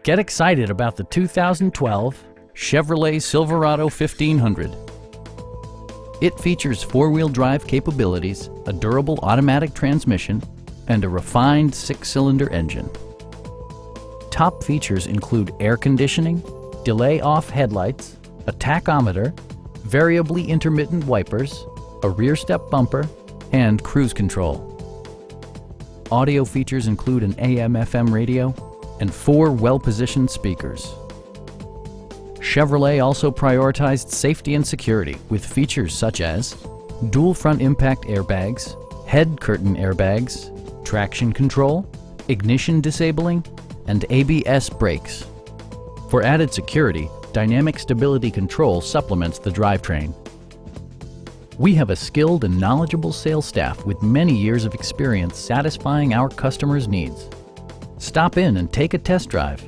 Get excited about the 2012 Chevrolet Silverado 1500. It features four-wheel drive capabilities, a durable automatic transmission, and a refined six-cylinder engine. Top features include air conditioning, delay-off headlights, a tachometer, variably intermittent wipers, a rear step bumper, and cruise control. Audio features include an AM/FM radio and 4 well-positioned speakers. Chevrolet also prioritized safety and security with features such as dual front impact airbags, head curtain airbags, traction control, ignition disabling, and ABS brakes. For added security, dynamic stability control supplements the drivetrain. We have a skilled and knowledgeable sales staff with many years of experience satisfying our customers' needs. Stop in and take a test drive.